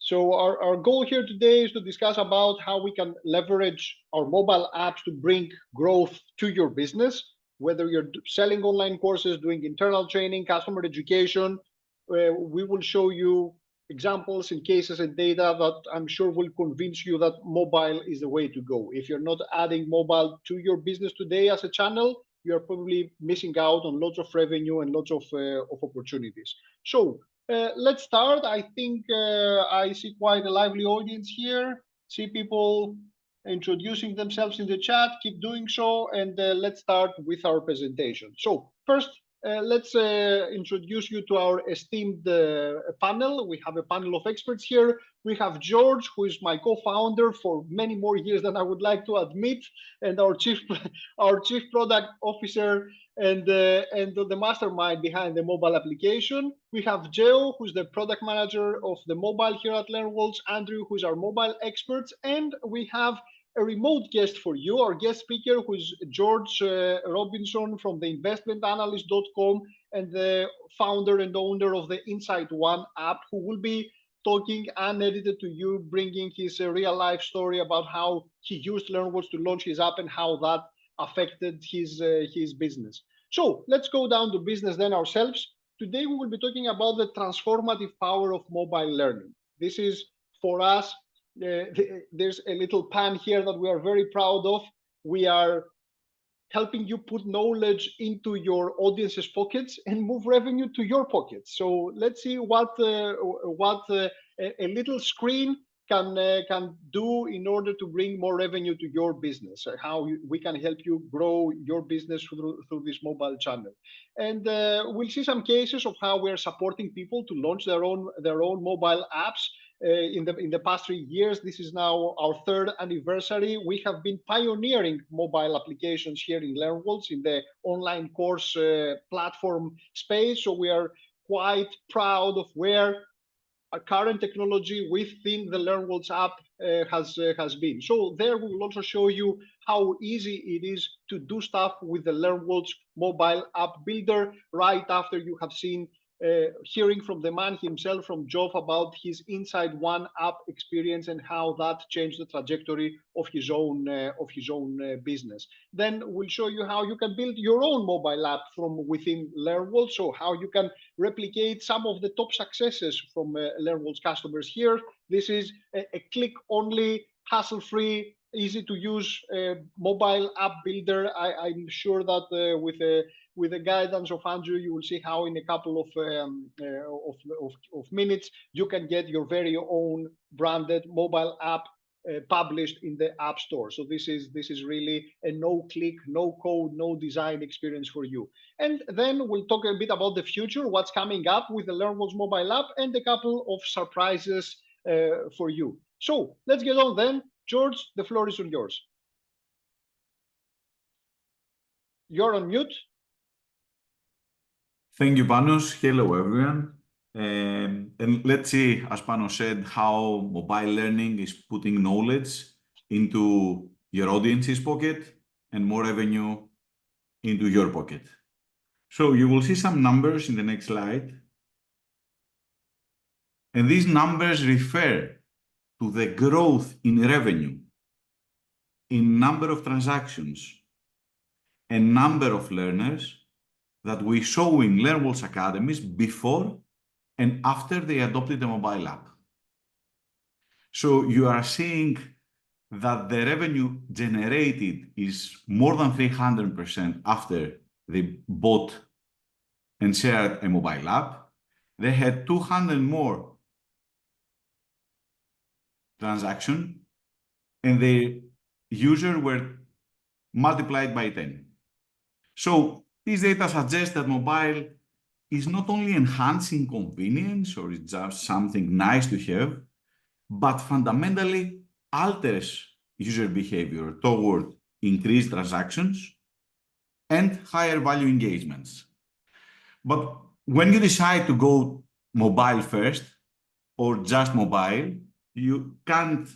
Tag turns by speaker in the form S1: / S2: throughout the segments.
S1: So our goal here today is to discuss about how we can leverage our mobile apps to bring growth to your business, whether you're selling online courses, doing internal training, customer education. We will show you examples and cases and data that I'm sure will convince you that mobile is the way to go. If you're not adding mobile to your business today as a channel, you're probably missing out on lots of revenue and lots of opportunities. So let's start. I think I see quite a lively audience here. See people introducing themselves in the chat. Keep doing so, and let's start with our presentation. So first, let's introduce you to our esteemed panel. We have a panel of experts here. We have George, who is my co-founder for many more years than I would like to admit, and our chief product officer and the mastermind behind the mobile application. We have Joe, who's the product manager of the mobile here at LearnWorlds, Andrew, who's our mobile expert, and we have a remote guest for you, our guest speaker, who is George Robinson from the investmentanalyst.com and the founder and owner of the Insight One app, who will be talking unedited to you, bringing his real life story about how he used LearnWorlds to launch his app and how that affected his business. So let's go down to business then ourselves. Today we will be talking about the transformative power of mobile learning. This is for us. There's a little pan here that we are very proud of. We are helping you put knowledge into your audience's pockets and move revenue to your pockets. So let's see what a little screen can do in order to bring more revenue to your business, how we can help you grow your business through this mobile channel. And we'll see some cases of how we're supporting people to launch their own mobile apps. In the past 3 years, this is now our 3rd anniversary. We have been pioneering mobile applications here in LearnWorlds in the online course platform space. So we are quite proud of where our current technology within the LearnWorlds app has been. So there we will also show you how easy it is to do stuff with the LearnWorlds mobile app builder right after you have seen hearing from the man himself, from Geoff, about his Insight One app experience and how that changed the trajectory of his own business. Then we'll show you how you can build your own mobile app from within LearnWorlds, so how you can replicate some of the top successes from LearnWorlds customers here. This is a click-only, hassle-free, easy to use mobile app builder. I'm sure that with the guidance of Andrew, you will see how in a couple of minutes you can get your very own branded mobile app published in the App Store. So this is really a no-click, no-code, no design experience for you. And then we'll talk a bit about the future, what's coming up with the LearnWorlds mobile app, and a couple of surprises for you. So let's get on then. George, the floor is on yours. You're on mute.
S2: Thank you, Panos. Hello, everyone. And let's see, as Panos said, how mobile learning is putting knowledge into your audience's pocket and more revenue into your pocket. So you will see some numbers in the next slide. And these numbers refer to the growth in revenue, in number of transactions, and number of learners that we saw in LearnWorlds Academies before and after they adopted the mobile app. So you are seeing that the revenue generated is more than 300% after they bought and shared a mobile app. They had 200 more transactions, and the users were multiplied by 10. So this data suggests that mobile is not only enhancing convenience or it's just something nice to have, but fundamentally alters user behavior toward increased transactions and higher value engagements. But when you decide to go mobile first or just mobile, you can't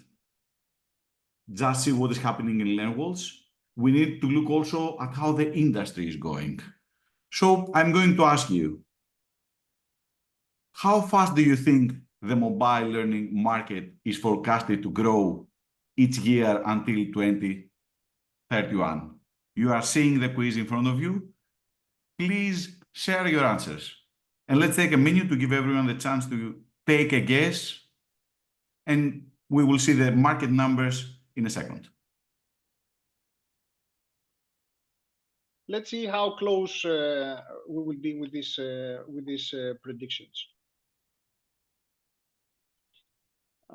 S2: just see what is happening in LearnWorlds. We need to look also at how the industry is going. So I'm going to ask you, how fast do you think the mobile learning market is forecasted to grow each year until 2031? You are seeing the quiz in front of you. Please share your answers. And let's take a minute to give everyone the chance to take a guess. And we will see the market numbers in a second.
S1: Let's see how close we will be with these predictions.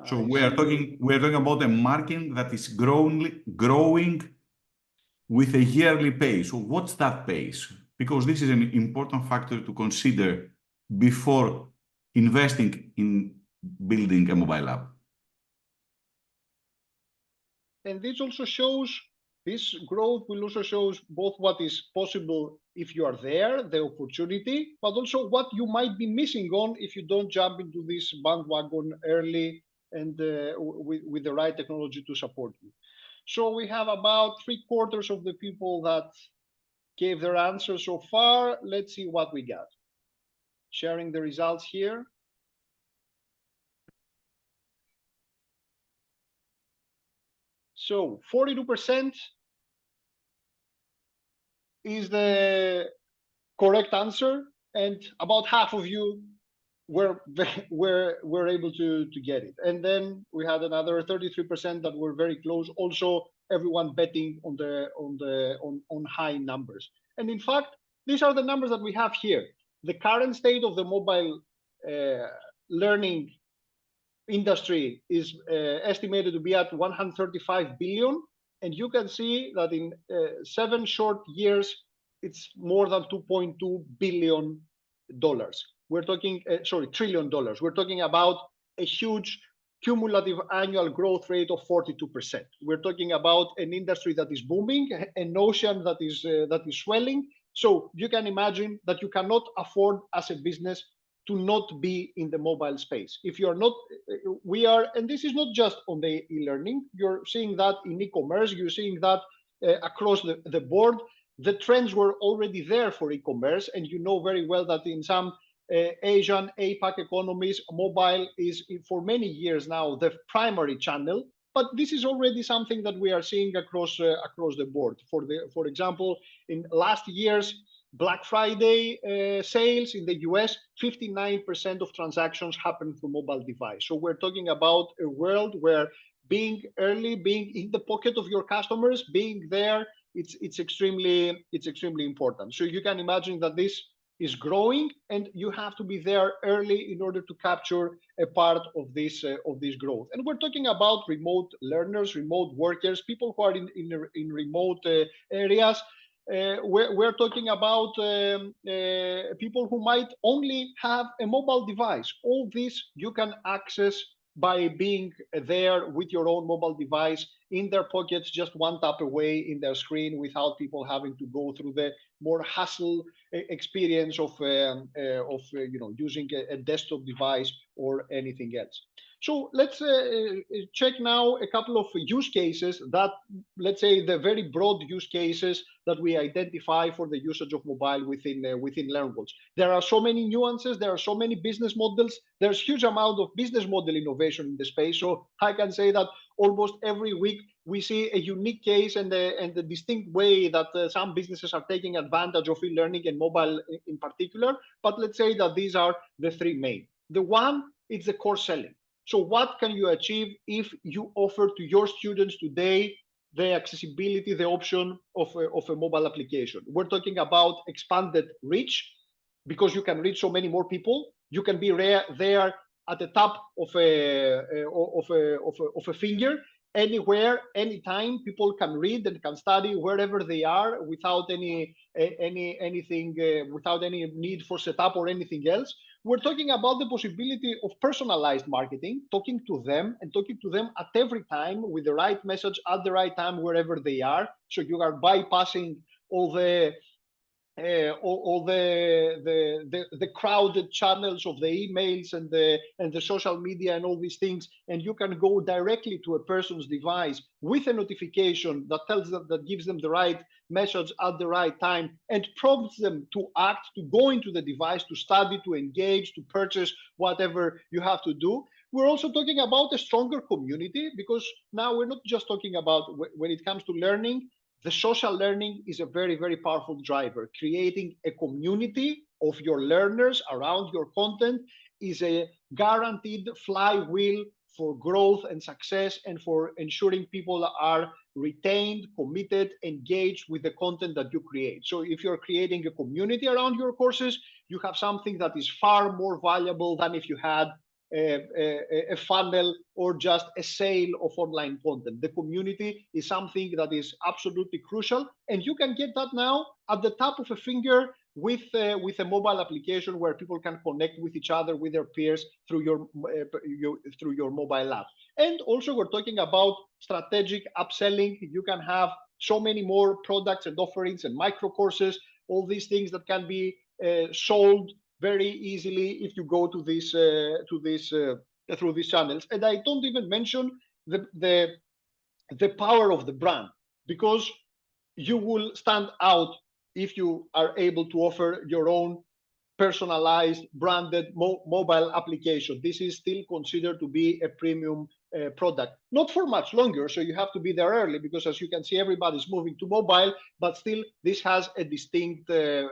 S2: So we are talking about a market that is growing with a yearly pace. So what's that pace? Because this is an important factor to consider before investing in building a mobile app.
S1: And this also shows, this growth will also show both what is possible if you are there, the opportunity, but also what you might be missing on if you don't jump into this bandwagon early and with the right technology to support you. So we have about 3/4 of the people that gave their answer so far. Let's see what we got. Sharing the results here. So 42% is the correct answer, and about half of you were able to get it. And then we had another 33% that were very close. Also, everyone betting on high numbers. And in fact, these are the numbers that we have here. The current state of the mobile learning industry is estimated to be at 135 billion. And you can see that in 7 short years, it's more than $2.2 billion. We're talking, $1 trillion. We're talking about a huge cumulative annual growth rate of 42%. We're talking about an industry that is booming, an ocean that is swelling. So you can imagine that you cannot afford as a business to not be in the mobile space. If you're not, we are, and this is not just on the e-learning, you're seeing that in e-commerce, you're seeing that across the board. The trends were already there for e-commerce, and you know very well that in some Asian APAC economies, mobile is for many years now the primary channel. But this is already something that we are seeing across the board. For example, in last year's Black Friday sales in the US, 59% of transactions happen through mobile device. So we're talking about a world where being early, being in the pocket of your customers, being there, it's extremely important. So you can imagine that this is growing, and you have to be there early in order to capture a part of this growth. And we're talking about remote learners, remote workers, people who are in remote areas. We're talking about people who might only have a mobile device. All this you can access by being there with your own mobile device in their pockets, just one tap away in their screen, without people having to go through the more hassle experience of using a desktop device or anything else. So let's check now a couple of use cases that, let's say, the very broad use cases that we identify for the usage of mobile within LearnWorlds. There are so many nuances, there are so many business models, there's huge amount of business model innovation in the space. So I can say that almost every week we see a unique case and a distinct way that some businesses are taking advantage of e-learning and mobile in particular. But let's say that these are the three main. The one, it's the core selling. So what can you achieve if you offer to your students today the accessibility, the option of a mobile application? We're talking about expanded reach, because you can reach so many more people. You can be there at the tap of a finger, anywhere, anytime. People can read and can study wherever they are without anything, without any need for setup or anything else. We're talking about the possibility of personalized marketing, talking to them at every time with the right message at the right time, wherever they are. So you are bypassing all the all the crowded channels of the emails and the social media and all these things, and you can go directly to a person's device with a notification that tells them, that gives them the right message at the right time and prompts them to act, to go into the device, to study, to engage, to purchase whatever you have to do. We're also talking about a stronger community, because now we're not just talking about, when it comes to learning, the social learning is a very, very powerful driver. Creating a community of your learners around your content is a guaranteed flywheel for growth and success, and for ensuring people are retained, committed, engaged with the content that you create. So if you're creating a community around your courses, you have something that is far more valuable than if you had a funnel or just a sale of online content. The community is something that is absolutely crucial, and you can get that now at the tap of a finger with a mobile application where people can connect with each other, with their peers, through your mobile app. And also, we're talking about strategic upselling. You can have so many more products and offerings and micro courses, all these things that can be sold very easily if you go to this through these channels. And I don't even mention the power of the brand, because you will stand out if you are able to offer your own personalized, branded mobile application. This is still considered to be a premium product, not for much longer. So you have to be there early, because as you can see, everybody's moving to mobile, but still this has a distinct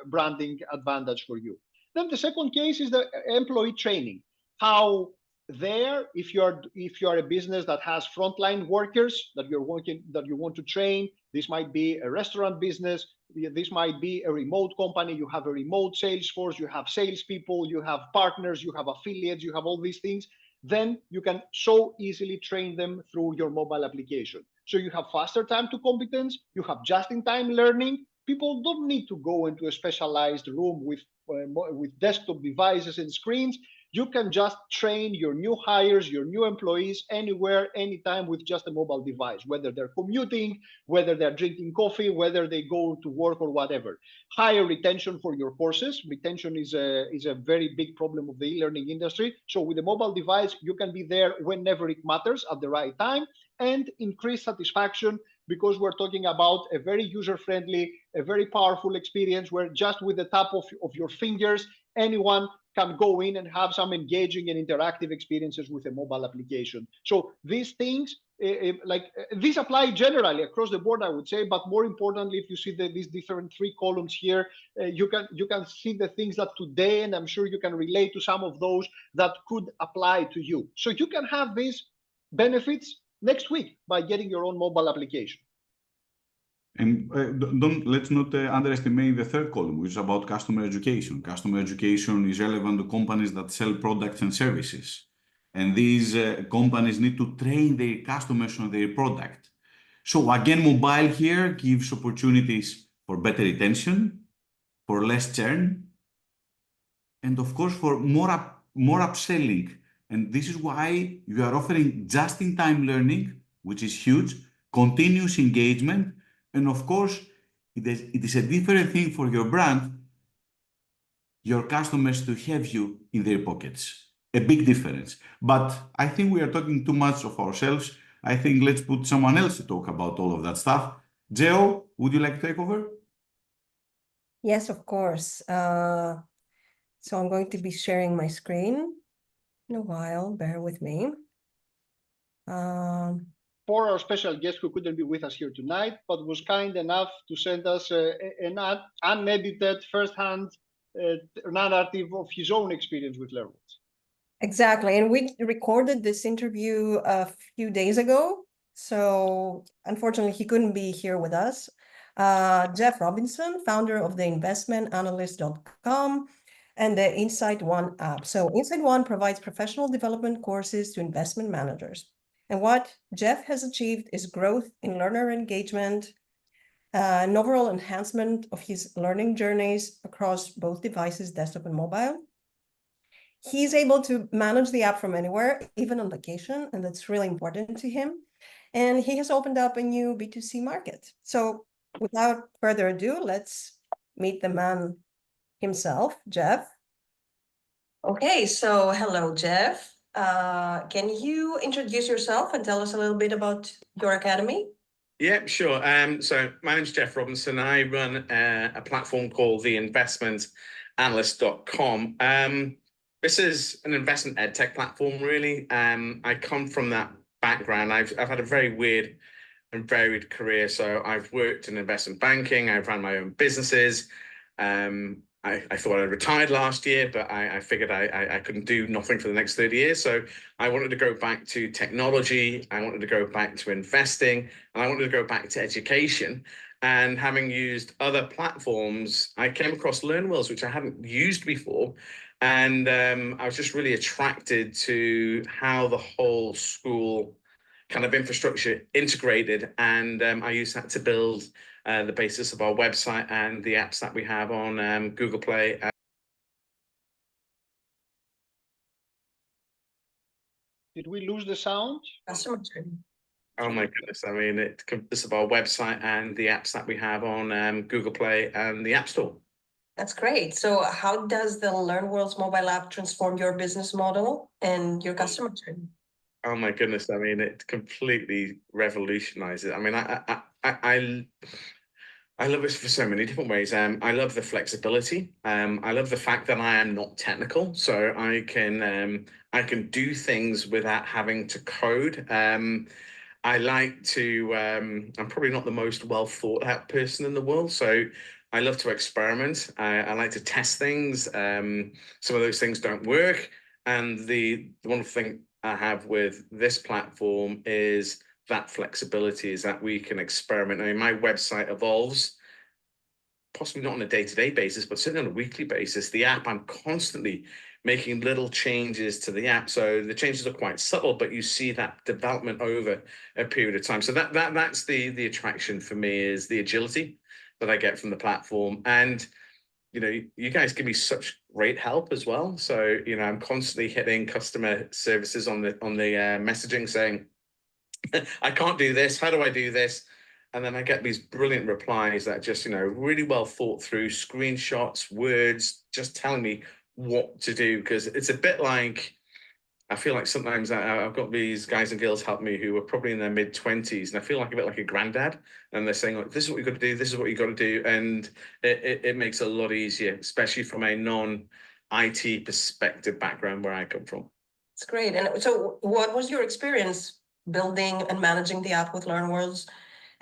S1: branding advantage for you. Then the second case is the employee training. How there, if you're a business that has frontline workers that you want to train, this might be a restaurant business, this might be a remote company, you have a remote sales force, you have salespeople, you have partners, you have affiliates, you have all these things, then you can so easily train them through your mobile application. So you have faster time to competence, you have just-in-time learning. People don't need to go into a specialized room with desktop devices and screens. You can just train your new hires, your new employees, anywhere, anytime, with just a mobile device, whether they're commuting, whether they're drinking coffee, whether they go to work or whatever. Higher retention for your courses. Retention is a very big problem of the e-learning industry. So with a mobile device, you can be there whenever it matters at the right time, and increase satisfaction, because we're talking about a very user-friendly, a very powerful experience where just with the tap of your fingers, anyone can go in and have some engaging and interactive experiences with a mobile application. So these things, these apply generally across the board, I would say, but more importantly, if you see these different three columns here, you can see the things that today, and I'm sure you can relate to some of those that could apply to you. So you can have these benefits next week by getting your own mobile application.
S2: And let's not underestimate the third column, which is about customer education. Customer education is relevant to companies that sell products and services. And these companies need to train their customers on their product. So again, mobile here gives opportunities for better retention, for less churn, and of course for more upselling. And this is why you are offering just-in-time learning, which is huge, continuous engagement, and of course, it is a different thing for your brand, your customers to have you in their pockets. A big difference. But I think we are talking too much of ourselves. I think let's put someone else to talk about all of that stuff. Geo, would you like to take over?
S3: Yes, of course. So I'm going to be sharing my screen in a while. Bear with me.
S1: For our special guest who couldn't be with us here tonight, but was kind enough to send us an unedited, first-hand narrative of his own experience with LearnWorlds.
S3: Exactly, and we recorded this interview a few days ago, so unfortunately he couldn't be here with us. Jeff Robinson, founder of the investmentanalyst.com and the Insight One app. So Insight One provides professional development courses to investment managers. And what Jeff has achieved is growth in learner engagement, an overall enhancement of his learning journeys across both devices, desktop and mobile. He's able to manage the app from anywhere, even on vacation, and that's really important to him. And he has opened up a new B2C market. So without further ado, let's meet the man himself, Jeff. Okay, so hello, Jeff. Can you introduce yourself and tell us a little bit about your academy?
S4: Yeah, sure. So my name's Jeff Robinson. I run a platform called theinvestmentanalyst.com. This is an investment ed tech platform, really. I come from that background. I've had a very weird and varied career. So I've worked in investment banking. I've run my own businesses. I thought I retired last year, but I figured I couldn't do nothing for the next 30 years. So I wanted to go back to technology. I wanted to go back to investing, and I wanted to go back to education. And having used other platforms, I came across LearnWorlds, which I hadn't used before. And I was just really attracted to how the whole school kind of infrastructure integrated. And I use that to build the basis of our website and the apps that we have on Google Play.
S1: Did we lose the sound?
S3: Customer journey.
S4: Oh my goodness. I mean, it consists of our website and the apps that we have on Google Play and the App Store.
S3: That's great. So how does the LearnWorlds mobile app transform your business model and your customer journey?
S4: Oh my goodness. I mean, it completely revolutionizes. I mean, I love it for so many different ways. I love the flexibility. I love the fact that I am not technical, so I can do things without having to code. I like to. I'm probably not the most well thought out person in the world, so I love to experiment. I like to test things. Some of those things don't work, and the wonderful thing I have with this platform is that flexibility, is that we can experiment. I mean, my website evolves, possibly not on a day-to-day basis, but certainly on a weekly basis. The app, I'm constantly making little changes to the app. So the changes are quite subtle, but you see that development over a period of time. So that's the attraction for me, is the agility that I get from the platform. And you know, you guys give me such great help as well. So, you know, I'm constantly hitting customer services on the messaging saying, I can't do this. How do I do this? And then I get these brilliant replies that just, you know, really well thought through, screenshots, words, just telling me what to do. Because it's a bit like, I feel like sometimes I've got these guys and girls help me who are probably in their mid-20s, and I feel like a bit like a granddad. And they're saying, like, this is what you've got to do, this is what you've got to do. And it makes it a lot easier, especially from a non-IT perspective background where I come from.
S3: It's great. And so what was your experience building and managing the app with LearnWorlds?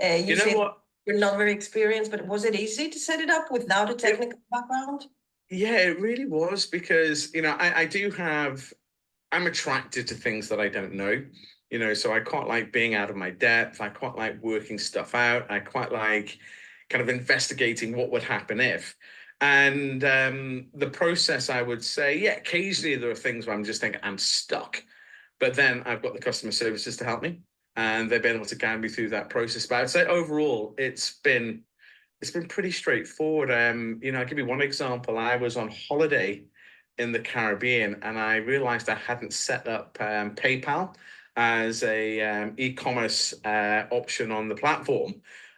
S4: You know what?
S3: You're not very experienced, but was it easy to set it up without a technical background?
S4: Yeah, it really was, because, you know, I'm attracted to things that I don't know, you know, so I quite like being out of my depth. I quite like working stuff out. I quite like kind of investigating what would happen if. And the process, I would say, yeah, occasionally there are things where I'm just thinking I'm stuck, but then I've got the customer services to help me, and they've been able to guide me through that process. But I'd say overall, it's been pretty straightforward. You know, I'll give you one example. I was on holiday in the Caribbean, and I realized I hadn't set up PayPal as a e-commerce option on the platform.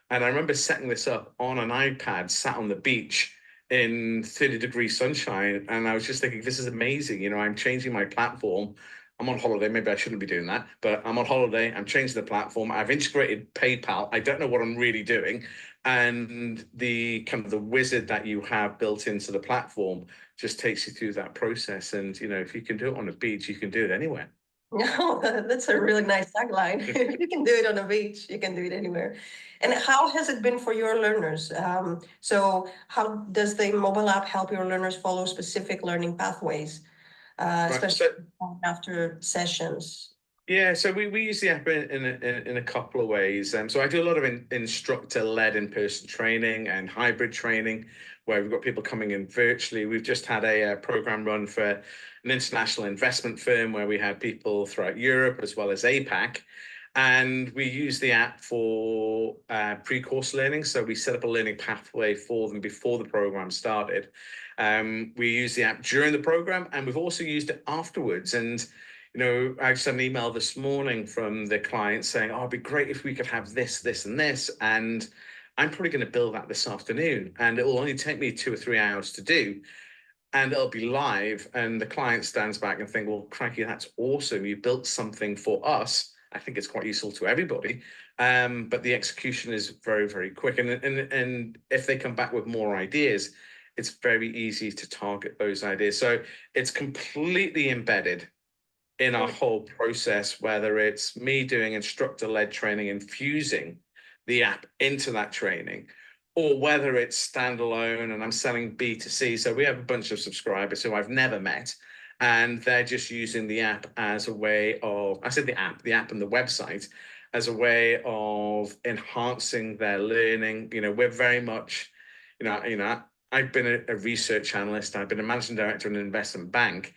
S4: And I remember setting this up on an iPad, sat on the beach in 30-degree sunshine. And I was just thinking, this is amazing. You know, I'm changing my platform. I'm on holiday. Maybe I shouldn't be doing that, but I'm on holiday. I'm changing the platform. I've integrated PayPal. I don't know what I'm really doing. And the kind of the wizard that you have built into the platform just takes you through that process. And, you know, if you can do it on a beach, you can do it anywhere.
S3: No, that's a really nice tagline. If you can do it on a beach, you can do it anywhere. And how has it been for your learners? So how does the mobile app help your learners follow specific learning pathways, especially after sessions?
S4: Yeah, so we use the app in a couple of ways. So I do a lot of instructor-led in-person training and hybrid training, where we've got people coming in virtually. We've just had a program run for an international investment firm where we had people throughout Europe as well as APAC. And we use the app for pre-course learning. So we set up a learning pathway for them before the program started. We use the app during the program, and we've also used it afterwards. And you know, I just had an email this morning from the client saying, oh, it'd be great if we could have this, this, and this. And I'm probably going to build that this afternoon, and it will only take me 2 or 3 hours to do. And it'll be live, and the client stands back and think, well, crikey, that's awesome. You built something for us. I think it's quite useful to everybody. But the execution is very, very quick. And if they come back with more ideas, it's very easy to target those ideas. So it's completely embedded in our whole process, whether it's me doing instructor-led training, infusing the app into that training, or whether it's standalone and I'm selling B2C. So we have a bunch of subscribers who I've never met, and they're just using the app as a way of, I said the app and the website, as a way of enhancing their learning. We're very much, I've been a research analyst, I've been a managing director in an investment bank.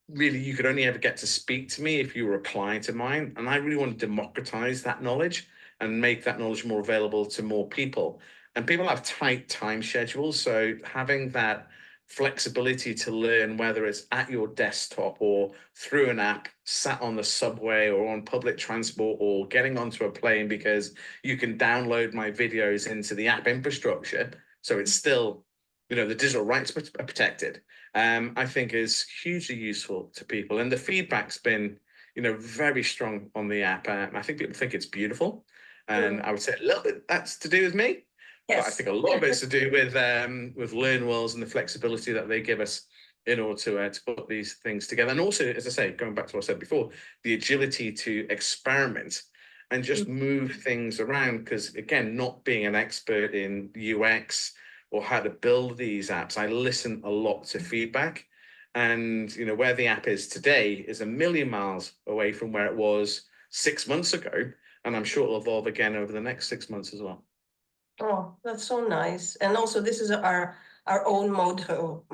S4: Really, you could only ever get to speak to me if you were a client of mine. And I really want to democratize that knowledge and make that knowledge more available to more people. And people have tight time schedules. So having that flexibility to learn, whether it's at your desktop or through an app, sat on the subway or on public transport or getting onto a plane, because you can download my videos into the app infrastructure. So it's still, the digital rights are protected. I think is hugely useful to people. And the feedback's been, very strong on the app. I think people think it's beautiful. And I would say a little bit that's to do with me.
S3: Yes.
S4: But I think a lot of it's to do with LearnWorlds and the flexibility that they give us in order to put these things together. And also, as I say, going back to what I said before, the agility to experiment and just move things around. Because again, not being an expert in UX or how to build these apps, I listen a lot to feedback. And where the app is today is a million miles away from where it was 6 months ago. And I'm sure it'll evolve again over the next 6 months as well.
S3: Oh, that's so nice. And also, this is our own motto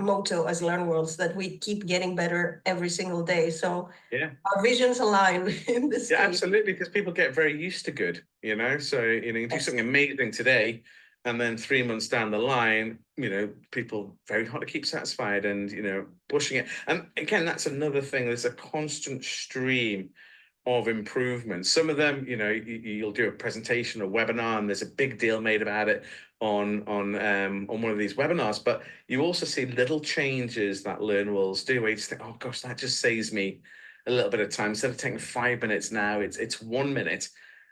S3: as LearnWorlds, that we keep getting better every single day. So
S4: yeah,
S3: our visions align in this
S4: yeah,
S3: case.
S4: absolutely, because people get very used to good, so you can do something amazing today, and then 3 months down the line, people very hard to keep satisfied and pushing it. And again, that's another thing. There's a constant stream of improvements. Some of them, you'll do a presentation, a webinar, and there's a big deal made about it on one of these webinars. But you also see little changes that LearnWorlds do, where you just think, oh gosh, that just saves me a little bit of time. Instead of taking 5 minutes now, it's 1 minute.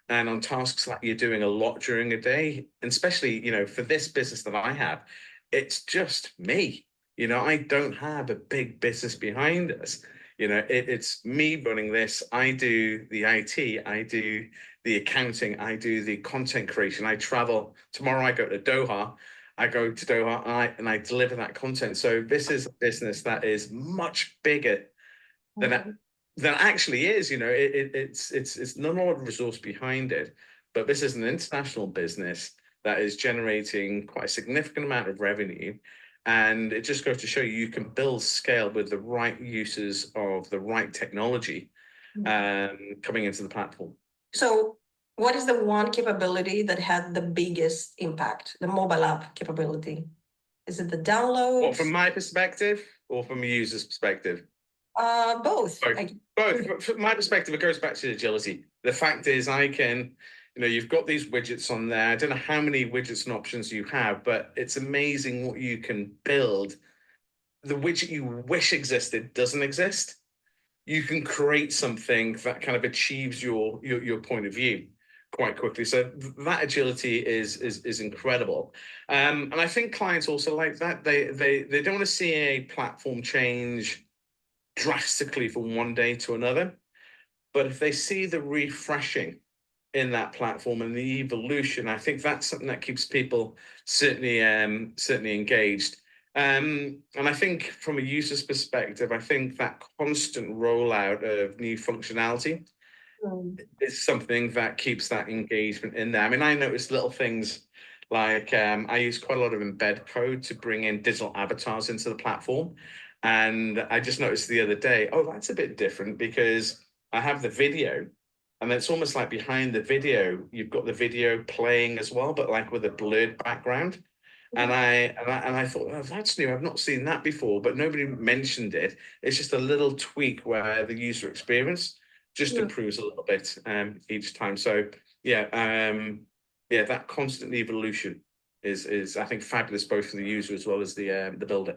S4: And on tasks that you're doing a lot during a day, and especially, for this business that I have, it's just me. I don't have a big business behind us. It's me running this. I do the IT, I do the accounting, I do the content creation. I travel. Tomorrow I go to Doha. And I deliver that content. So this is a business that is much bigger than it actually is. It's not a lot of resource behind it, but this is an international business that is generating quite a significant amount of revenue. And it just goes to show you can build scale with the right uses of the right technology coming into the platform.
S3: So what is the one capability that had the biggest impact, the mobile app capability? Is it the download?
S4: Well, from my perspective or from a user's perspective?
S3: Both.
S4: Both. From my perspective, it goes back to agility. The fact is I can... you've got these widgets on there. I don't know how many widgets and options you have, but it's amazing what you can build. The widget you wish existed doesn't exist. You can create something that kind of achieves your point of view quite quickly. So that agility is incredible. And I think clients also like that. They don't want to see a platform change drastically from one day to another. But if they see the refreshing in that platform and the evolution, I think that's something that keeps people certainly engaged. And I think from a user's perspective, I think that constant rollout of new functionality is something that keeps that engagement in there. I mean, I noticed little things like I use quite a lot of embed code to bring in digital avatars into the platform. And I just noticed the other day, oh, that's a bit different, because I have the video, and it's almost like behind the video, you've got the video playing as well, but like with a blurred background. And I thought, oh, that's new. I've not seen that before, but nobody mentioned it. It's just a little tweak where the user experience just improves a little bit each time. So yeah, yeah, that constant evolution is I think fabulous both for the user as well as the builder.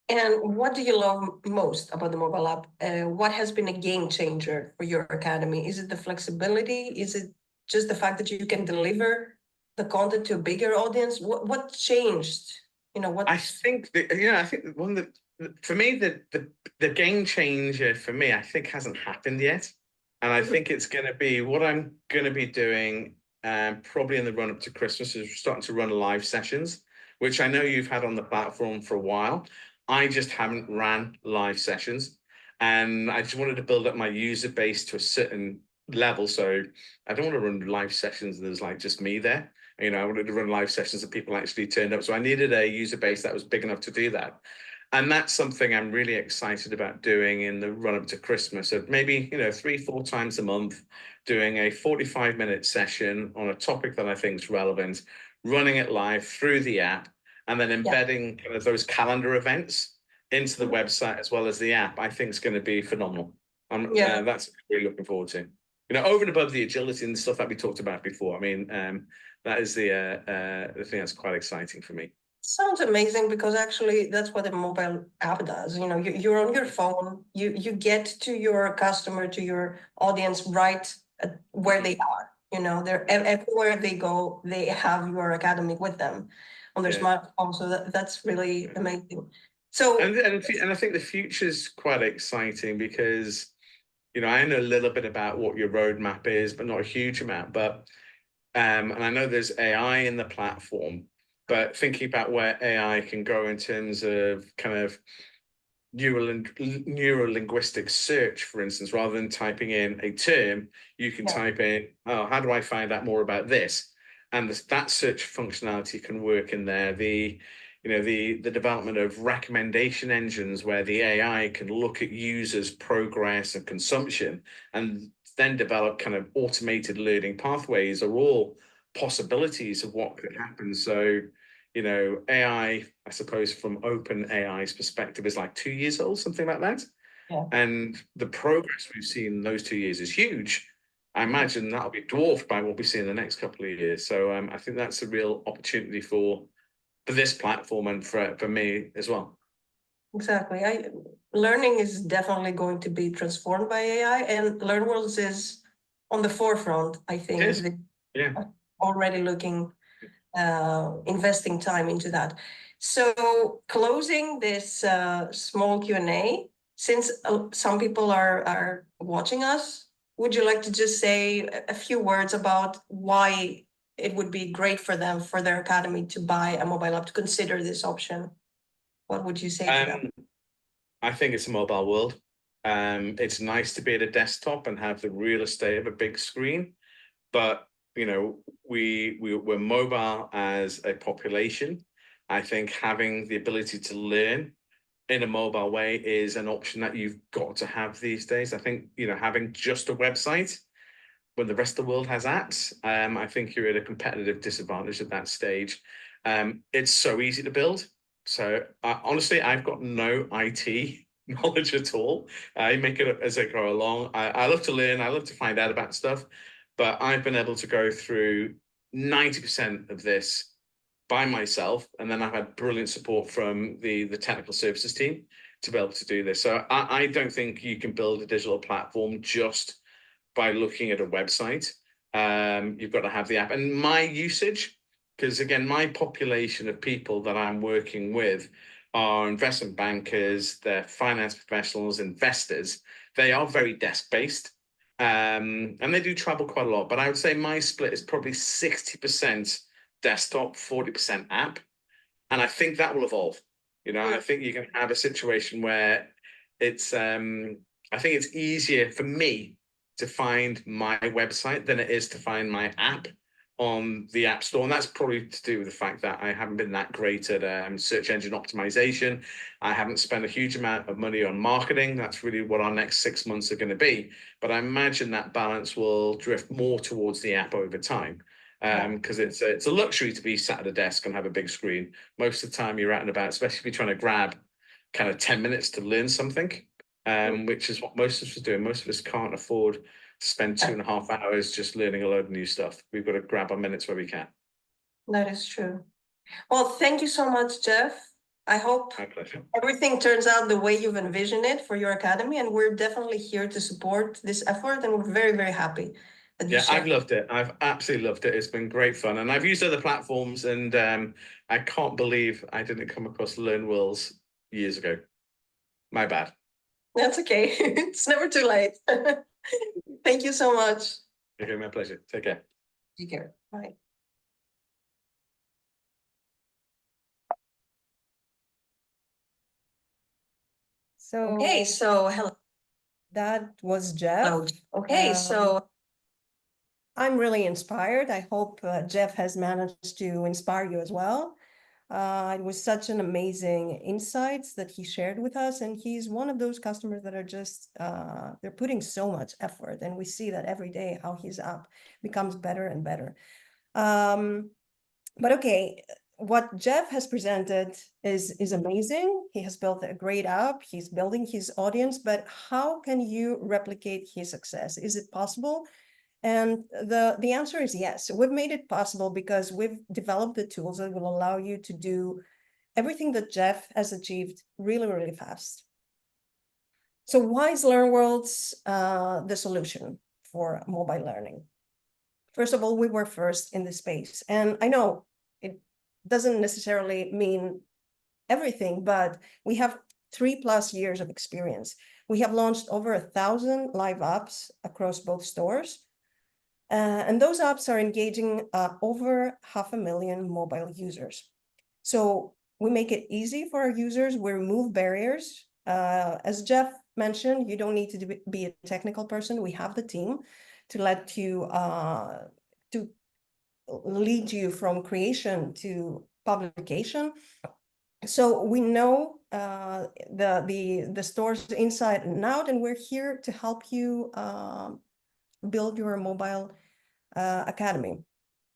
S3: And what do you love most about the mobile app? What has been a game changer for your academy? Is it the flexibility? Is it just the fact that you can deliver the content to a bigger audience? What changed? You know, what?
S4: I think that, I think one that for me the game changer for me I think hasn't happened yet, and I think it's going to be what I'm going to be doing probably in the run up to Christmas is starting to run live sessions, which I know you've had on the platform for a while. I just haven't ran live sessions, and I just wanted to build up my user base to a certain level. So I don't want to run live sessions and there's like just me there. I wanted to run live sessions that people actually turned up. So I needed a user base that was big enough to do that. And that's something I'm really excited about doing in the run up to Christmas. So maybe, 3-4 times a month, doing a 45-minute session on a topic that I think is relevant, running it live through the app, and then embedding kind of those calendar events into the website as well as the app, I think is going to be phenomenal. That's really looking forward to. Over and above the agility and stuff that we talked about before. I mean, that is the thing that's quite exciting for me.
S3: Sounds amazing, because actually that's what a mobile app does. You're on your phone, you get to your customer, to your audience right at where they are. They're everywhere they go, they have your academy with them on their smartphone. So that's really amazing. So
S4: and I think the future's quite exciting because I know a little bit about what your roadmap is, but not a huge amount. But and I know there's AI in the platform, but thinking about where AI can go in terms of kind of neuro-linguistic search, for instance, rather than typing in a term, you can type in, oh, how do I find out more about this? And that search functionality can work in there. The development of recommendation engines where the AI can look at users' progress and consumption and then develop kind of automated learning pathways are all possibilities of what could happen. So, AI, I suppose from OpenAI's perspective, is like 2 years old, something like that.
S3: Yeah.
S4: And the progress we've seen in those 2 years is huge. I imagine that'll be dwarfed by what we see in the next couple of years. So I think that's a real opportunity for this platform and for me as well.
S3: Exactly. Learning is definitely going to be transformed by AI, and LearnWorlds is on the forefront, I think. Already looking, investing time into that. So closing this small Q&A, since some people are watching us, would you like to just say a few words about why it would be great for them, for their academy, to buy a mobile app, to consider this option? What would you say to them?
S4: I think it's a mobile world. It's nice to be at a desktop and have the real estate of a big screen, but we're mobile as a population. I think having the ability to learn in a mobile way is an option that you've got to have these days. I think having just a website when the rest of the world has apps, I think you're at a competitive disadvantage at that stage. It's so easy to build. So honestly, I've got no IT knowledge at all. I make it up as I go along. I love to learn. I love to find out about stuff, but I've been able to go through 90% of this by myself, and then I've had brilliant support from the technical services team to be able to do this. So I don't think you can build a digital platform just by looking at a website. You've got to have the app. And my usage, because again, my population of people that I'm working with are investment bankers, they're finance professionals, investors. They are very desk-based, and they do travel quite a lot. But I would say my split is probably 60% desktop, 40% app. And I think that will evolve. I think you can have a situation where it's, I think it's easier for me to find my website than it is to find my app on the App Store. And that's probably to do with the fact that I haven't been that great at search engine optimization. I haven't spent a huge amount of money on marketing. That's really what our next 6 months are going to be. But I imagine that balance will drift more towards the app over time, because it's a luxury to be sat at a desk and have a big screen. Most of the time you're out and about, especially if you're trying to grab kind of 10 minutes to learn something, which is what most of us are doing. Most of us can't afford to spend 2.5 hours just learning a load of new stuff. We've got to grab our minutes where we can.
S3: That is true. Well, thank you so much, Jeff. I hope
S4: My pleasure.
S3: everything turns out the way you've envisioned it for your academy, and we're definitely here to support this effort, and we're very, very happy that you
S4: Yeah, I've
S3: shared.
S4: loved it. I've absolutely loved it. It's been great fun, and I've used other platforms, and I can't believe I didn't come across LearnWorlds years ago. My bad.
S3: That's okay. It's never too late. Thank you so much.
S4: Okay, my pleasure. Take care.
S3: Take care. Bye.
S5: So
S3: Okay, so hello.
S5: that was Jeff.
S3: Okay, so
S5: I'm really inspired. I hope Jeff has managed to inspire you as well. It was such an amazing insights that he shared with us, and he's one of those customers that are just they're putting so much effort, and we see that every day how his app becomes better and better. But okay, what Jeff has presented is amazing. He has built a great app. He's building his audience, but how can you replicate his success? Is it possible? And the answer is yes. We've made it possible because we've developed the tools that will allow you to do everything that Jeff has achieved really, really fast. So why is LearnWorlds the solution for mobile learning? First of all, we were first in the space. And I know it doesn't necessarily mean everything, but we have 3+ years of experience. We have launched over 1,000 live apps across both stores. And those apps are engaging over 500,000 mobile users. So we make it easy for our users. We remove barriers. As Jeff mentioned, you don't need to be a technical person. We have the team to let you to lead you from creation to publication. So we know the stores inside and out, and we're here to help you build your mobile academy.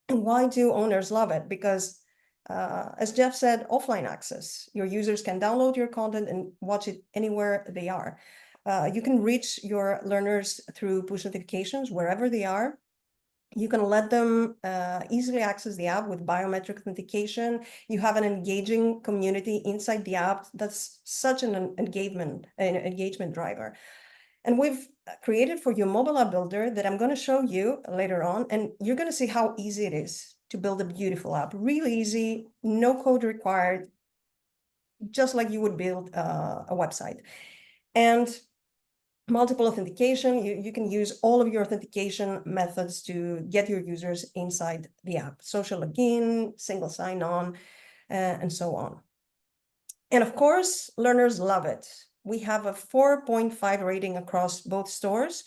S5: And why do owners love it? Because as Jeff said, offline access. Your users can download your content and watch it anywhere they are. You can reach your learners through push notifications wherever they are. You can let them easily access the app with biometric authentication. You have an engaging community inside the app. That's such an engagement driver. And we've created for you a mobile app builder that I'm going to show you later on. And you're going to see how easy it is to build a beautiful app. Really easy, no code required, just like you would build a website. And multiple authentication, you can use all of your authentication methods to get your users inside the app. Social login, single sign-on, and so on. And of course, learners love it. We have a 4.5 rating across both stores.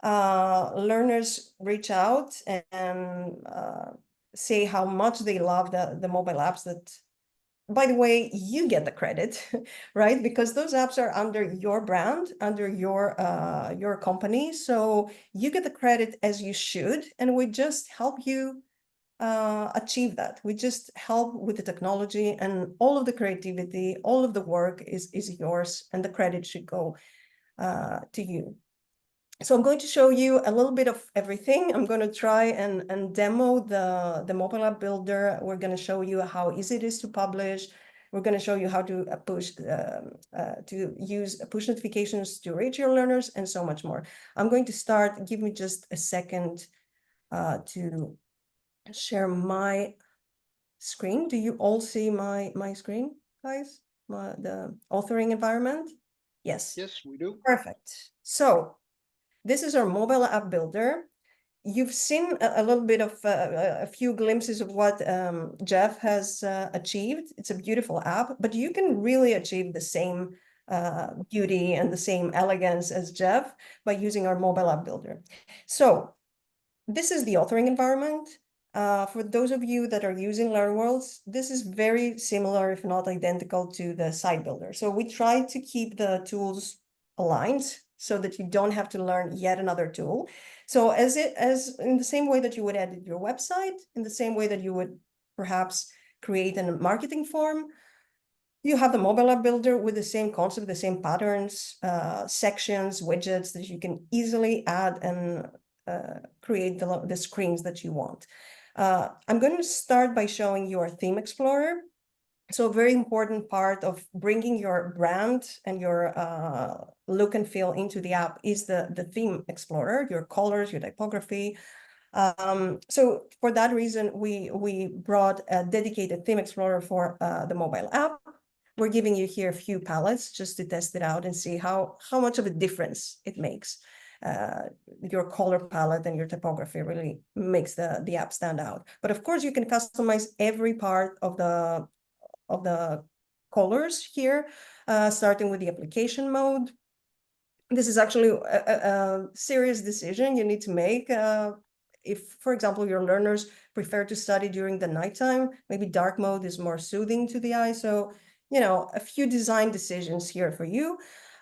S5: Learners reach out and say how much they love the mobile apps that, by the way, you get the credit, right? Because those apps are under your brand, under your company. So you get the credit as you should, and we just help you achieve that. We just help with the technology, and all of the creativity, all of the work is yours, and the credit should go to you. So I'm going to show you a little bit of everything. I'm going to try and demo the mobile app builder. We're going to show you how easy it is to publish. We're going to show you how to to use push notifications to reach your learners, and so much more. I'm going to start. Give me just a second to share my screen. Do you all see my screen, guys? The authoring environment? Yes.
S1: Yes, we do.
S5: Perfect. So this is our mobile app builder. You've seen a little bit of a few glimpses of what Jeff has achieved. It's a beautiful app, but you can really achieve the same beauty and the same elegance as Jeff by using our mobile app builder. So this is the authoring environment. For those of you that are using LearnWorlds, this is very similar, if not identical, to the site builder. So we try to keep the tools aligned so that you don't have to learn yet another tool. So as in the same way that you would edit your website, in the same way that you would perhaps create a marketing form, you have the mobile app builder with the same concept, the same patterns, sections, widgets that you can easily add and create the screens that you want. I'm going to start by showing you our theme explorer. So a very important part of bringing your brand and your look and feel into the app is the theme explorer, your colors, your typography. So for that reason, we brought a dedicated theme explorer for the mobile app. We're giving you here a few palettes just to test it out and see how much of a difference it makes. Your color palette and your typography really makes the app stand out. But of course, you can customize every part of the colors here, starting with the application mode. This is actually a serious decision you need to make. If, for example, your learners prefer to study during the nighttime, maybe dark mode is more soothing to the eye. So, you know, a few design decisions here for you.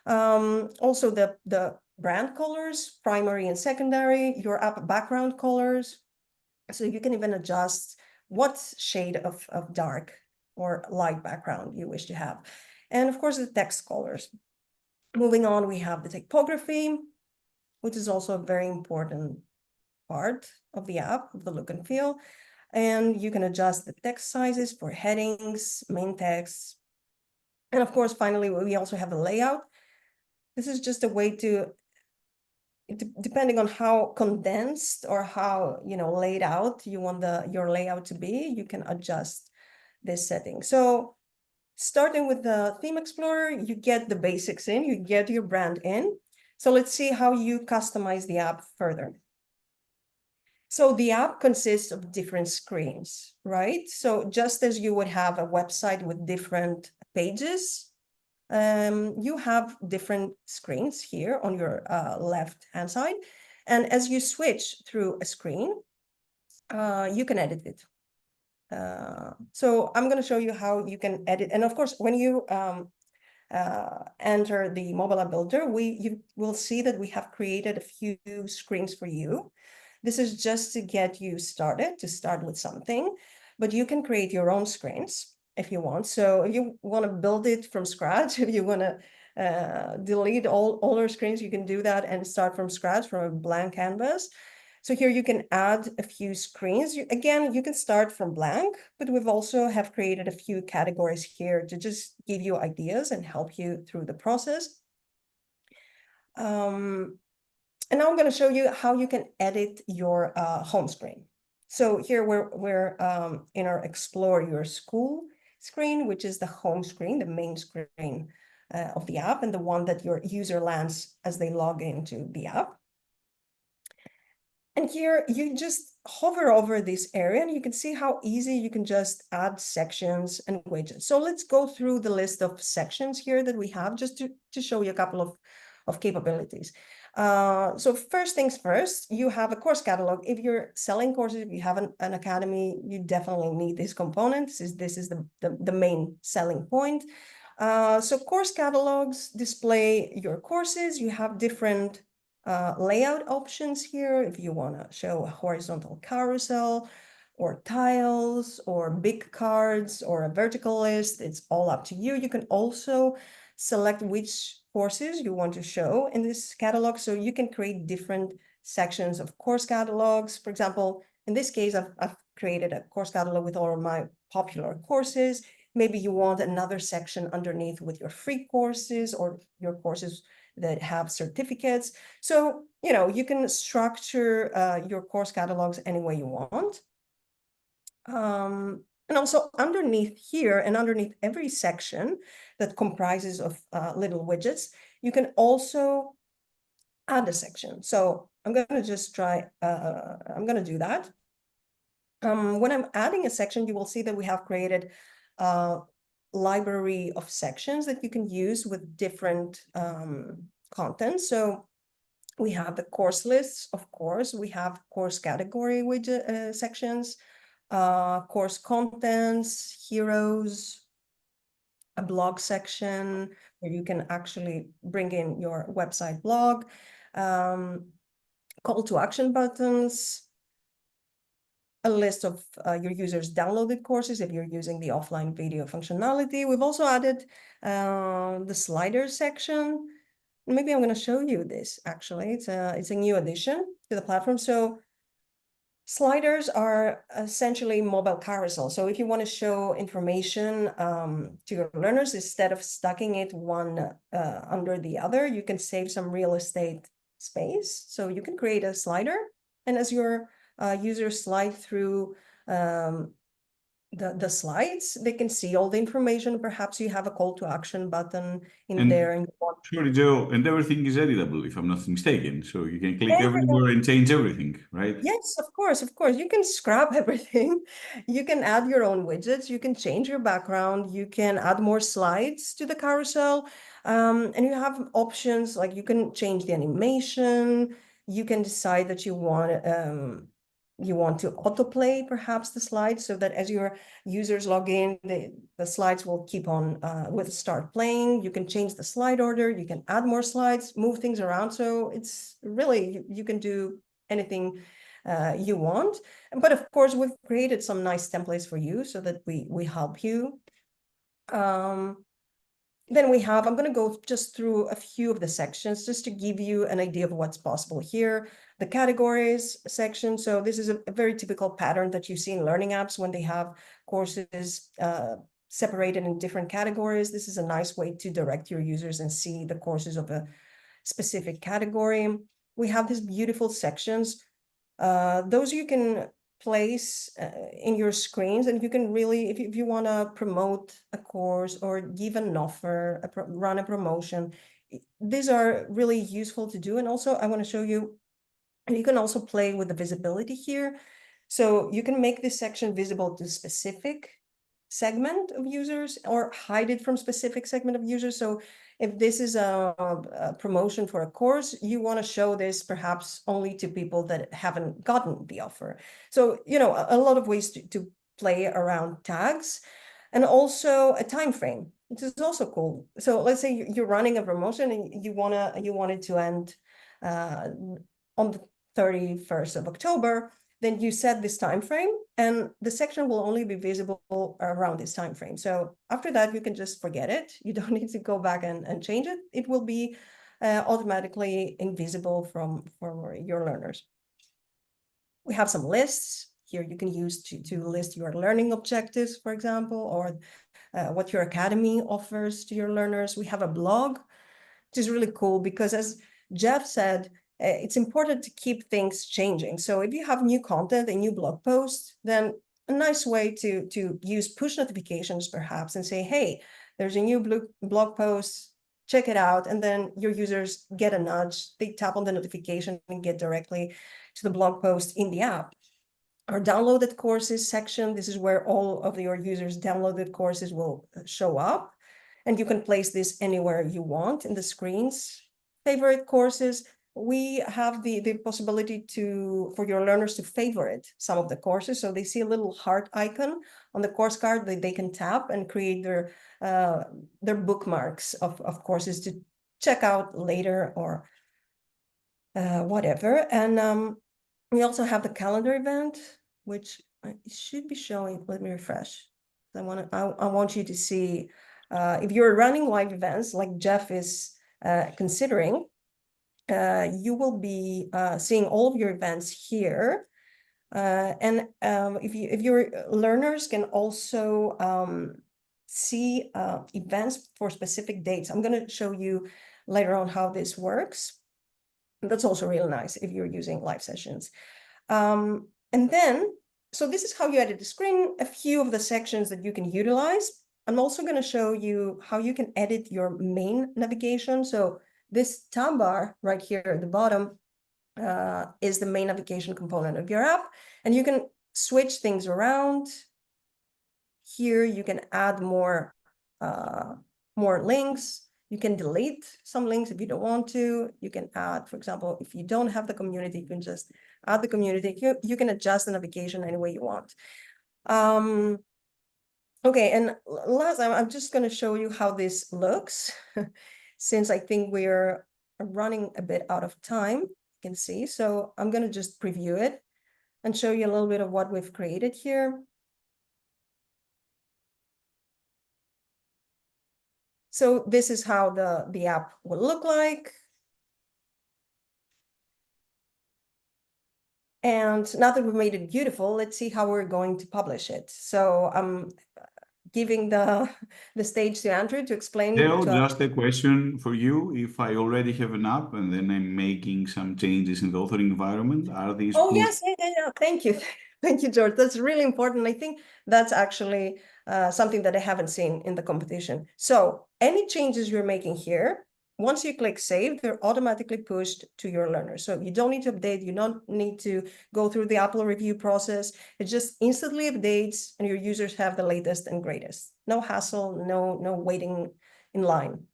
S5: Also the brand colors, primary and secondary, your app background colors. So you can even adjust what shade of dark or light background you wish to have. And of course, the text colors. Moving on, we have the typography, which is also a very important part of the app, of the look and feel. And you can adjust the text sizes for headings, main text. And of course, finally, we also have a layout. This is just a way to, depending on how condensed or how, you know, laid out you want your layout to be, you can adjust this setting. So starting with the theme explorer, you get the basics in, you get your brand in. So let's see how you customize the app further. So the app consists of different screens, right? So just as you would have a website with different pages, you have different screens here on your left-hand side. And as you switch through a screen, you can edit it. So I'm going to show you how you can edit. And of course, when you enter the mobile app builder, you will see that we have created a few screens for you. This is just to get you started, to start with something, but you can create your own screens if you want. So if you want to build it from scratch, if you want to delete all your screens, you can do that and start from scratch from a blank canvas. So here you can add a few screens. Again, you can start from blank, but we've also have created a few categories here to just give you ideas and help you through the process. And now I'm going to show you how you can edit your home screen. So here we're in our Explore Your School screen, which is the home screen, the main screen of the app, and the one that your user lands as they log into the app. And here you just hover over this area and you can see how easy you can just add sections and widgets. So let's go through the list of sections here that we have just to show you a couple of capabilities. So first things first, you have a course catalog. If you're selling courses, if you have an academy, you definitely need this component. This is the main selling point. So course catalogs display your courses. You have different layout options here. If you want to show a horizontal carousel or tiles or big cards or a vertical list, it's all up to you. You can also select which courses you want to show in this catalog. So you can create different sections of course catalogs. For example, in this case, I've created a course catalog with all of my popular courses. Maybe you want another section underneath with your free courses or your courses that have certificates. So, you know, you can structure your course catalogs any way you want. And also underneath here and underneath every section that comprises of little widgets, you can also add a section. So I'm going to just try, I'm going to do that. When I'm adding a section, you will see that we have created a library of sections that you can use with different content. So we have the course lists, of course, we have course category widget sections, course contents, heroes, a blog section where you can actually bring in your website blog, call to action buttons, a list of your users' downloaded courses if you're using the offline video functionality. We've also added the sliders section. Maybe I'm going to show you this, actually. It's a new addition to the platform. So Sliders are essentially mobile carousel. So if you want to show information to your learners, instead of stacking it one under the other, you can save some real estate space. So you can create a slider, and as your users slide through the slides, they can see all the information. Perhaps you have a call to action button in there. And
S2: sorry, Joe, and everything is editable, if I'm not mistaken. So you can click
S5: Everything.
S2: everywhere and change everything, right?
S5: Yes, of course, of course. You can scrap everything. You can add your own widgets. You can change your background. You can add more slides to the carousel. And you have options like you can change the animation. You can decide that you want to autoplay perhaps the slides so that as your users log in, the slides will keep on will start playing. You can change the slide order. You can add more slides, move things around. So it's really, you can do anything you want. But of course, we've created some nice templates for you so that we help you. Then I'm going to go just through a few of the sections just to give you an idea of what's possible here. The categories section. So this is a very typical pattern that you see in learning apps when they have courses separated in different categories. This is a nice way to direct your users and see the courses of a specific category. We have these beautiful sections. Those you can place in your screens, and you can really, if you want to promote a course or give an offer, run a promotion, these are really useful to do. And also I want to show you, you can also play with the visibility here. So you can make this section visible to specific segment of users or hide it from specific segment of users. So if this is a promotion for a course, you want to show this perhaps only to people that haven't gotten the offer. So, a lot of ways to play around tags, and also a time frame, which is also cool. So let's say you're running a promotion and you want it to end on the 31st of October. Then you set this time frame, and the section will only be visible around this time frame. So after that, you can just forget it. You don't need to go back and change it. It will be automatically invisible for your learners. We have some lists here you can use to list your learning objectives, for example, or what your academy offers to your learners. We have a blog, which is really cool because, as Jeff said, it's important to keep things changing. So if you have new content, a new blog post, then a nice way to use push notifications perhaps and say, hey, there's a new blog post, check it out. And then your users get a nudge, they tap on the notification and get directly to the blog post in the app. Our downloaded courses section, this is where all of your users' downloaded courses will show up. And you can place this anywhere you want in the screens. Favorite courses, we have the possibility for your learners to favorite some of the courses. So they see a little heart icon on the course card that they can tap and create their bookmarks of courses to check out later or whatever. And we also have the calendar event, which should be showing. Let me refresh. I want you to see if you're running live events like Jeff is considering, you will be seeing all of your events here. And if your learners can also see events for specific dates. I'm going to show you later on how this works. That's also really nice if you're using live sessions. And then, so this is how you edit the screen, a few of the sections that you can utilize. I'm also going to show you how you can edit your main navigation. So this tab bar right here at the bottom is the main navigation component of your app. And you can switch things around. Here you can add more links. You can delete some links if you don't want to. You can add, for example, if you don't have the community, you can just add the community. You can adjust the navigation any way you want. Okay, and last, I'm just going to show you how this looks, since I think we're running a bit out of time, you can see. So I'm going to just preview it and show you a little bit of what we've created here. So this is how the app will look like. And now that we've made it beautiful, let's see how we're going to publish it. So I'm giving the stage to Andrew to explain
S2: Theo,
S5: to
S2: just a question for you. If I already have an app and then I'm making some changes in the authoring environment, are these
S5: Oh,
S2: pushed?
S5: yes, yeah. Thank you. Thank you, George. That's really important. I think that's actually something that I haven't seen in the competition. So any changes you're making here, once you click save, they're automatically pushed to your learners. So you don't need to update, you don't need to go through the Apple review process. It just instantly updates and your users have the latest and greatest. No hassle, no waiting in line.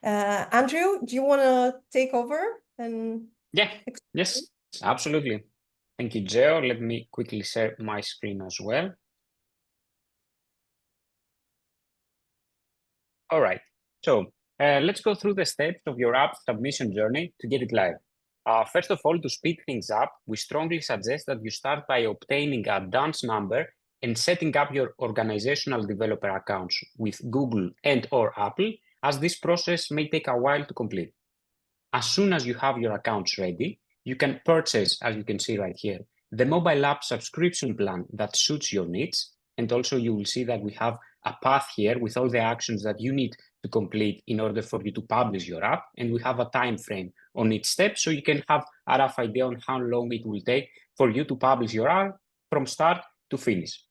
S5: Andrew, do you want to take over and
S6: Yeah,
S5: explain?
S6: yes, absolutely. Thank you, Geo. Let me quickly share my screen as well. All right, so let's go through the steps of your app submission journey to get it live. First of all, to speed things up, we strongly suggest that you start by obtaining a DUNS number and setting up your organizational developer accounts with Google and or Apple, as this process may take a while to complete. As soon as you have your accounts ready, you can purchase, as you can see right here, the mobile app subscription plan that suits your needs. And also you will see that we have a path here with all the actions that you need to complete in order for you to publish your app. And we have a time frame on each step, so you can have a rough idea on how long it will take for you to publish your app from start to finish.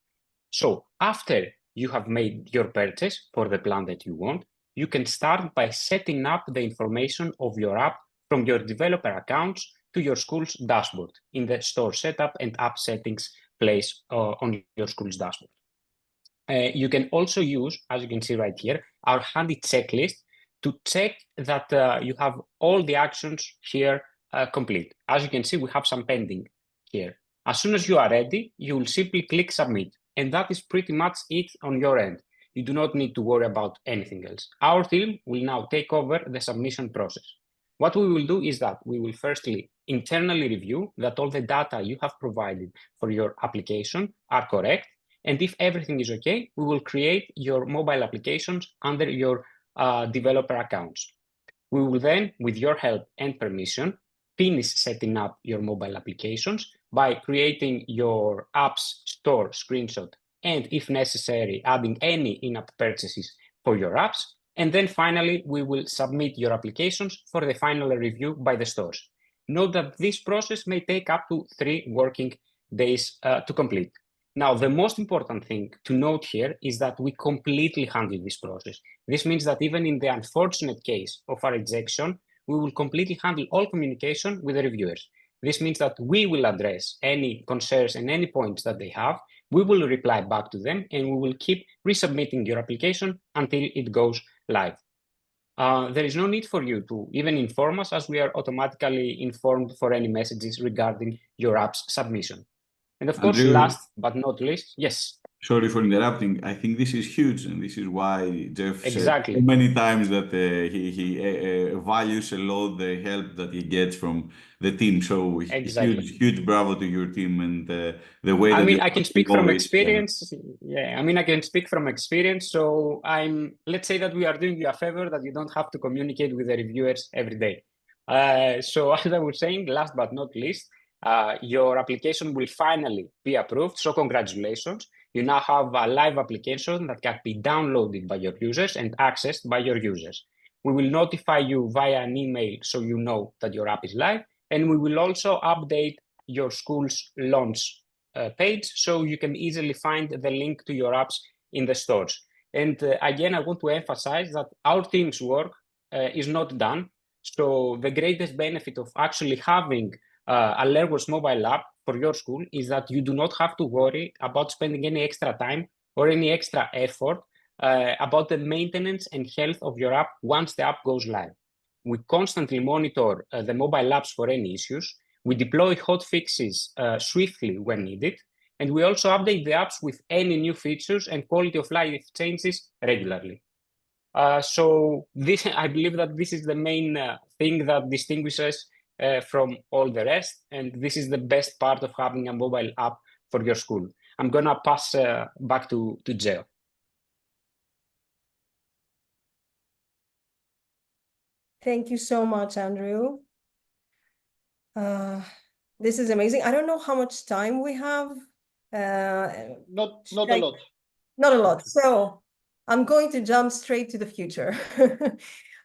S6: So after you have made your purchase for the plan that you want, you can start by setting up the information of your app from your developer accounts to your school's dashboard in the store setup and app settings place on your school's dashboard. You can also use, as you can see right here, our handy checklist to check that you have all the actions here complete. As you can see, we have some pending here. As soon as you are ready, you will simply click submit. And that is pretty much it on your end. You do not need to worry about anything else. Our team will now take over the submission process. What we will do is that we will firstly internally review that all the data you have provided for your application are correct. And if everything is okay, we will create your mobile applications under your developer accounts. We will then, with your help and permission, finish setting up your mobile applications by creating your app's store screenshot and, if necessary, adding any in-app purchases for your apps. And then finally, we will submit your applications for the final review by the stores. Note that this process may take up to 3 working days to complete. Now, the most important thing to note here is that we completely handle this process. This means that even in the unfortunate case of a rejection, we will completely handle all communication with the reviewers. This means that we will address any concerns and any points that they have. We will reply back to them, and we will keep resubmitting your application until it goes live. There is no need for you to even inform us, as we are automatically informed for any messages regarding your app's submission. And of course,
S2: Andrew,
S6: last but not least, yes.
S2: sorry for interrupting. I think this is huge, and this is why Jeff said
S6: Exactly.
S2: so many times that he values a lot the help that he gets from the team. So
S6: Exactly.
S2: huge bravo to your team and the way
S6: I
S2: that
S6: mean,
S2: you're
S6: I can
S2: handling
S6: speak
S2: all
S6: from
S2: this.
S6: experience. Yeah, I mean, I can speak from experience. So let's say that we are doing you a favor that you don't have to communicate with the reviewers every day. So as I was saying, last but not least, your application will finally be approved. So congratulations. You now have a live application that can be downloaded by your users and accessed by your users. We will notify you via an email so you know that your app is live. And we will also update your school's launch page so you can easily find the link to your apps in the stores. And again, I want to emphasize that our team's work is not done. So the greatest benefit of actually having a LearnWorlds mobile app for your school is that you do not have to worry about spending any extra time or any extra effort about the maintenance and health of your app once the app goes live. We constantly monitor the mobile apps for any issues. We deploy hot fixes swiftly when needed, and we also update the apps with any new features and quality of life changes regularly. So this, I believe that this is the main thing that distinguishes from all the rest, and this is the best part of having a mobile app for your school. I'm gonna pass back to Geo.
S5: Thank you so much, Andrew. This is amazing. I don't know how much time we have.
S1: Not a lot.
S5: Not a lot. So I'm going to jump straight to the future.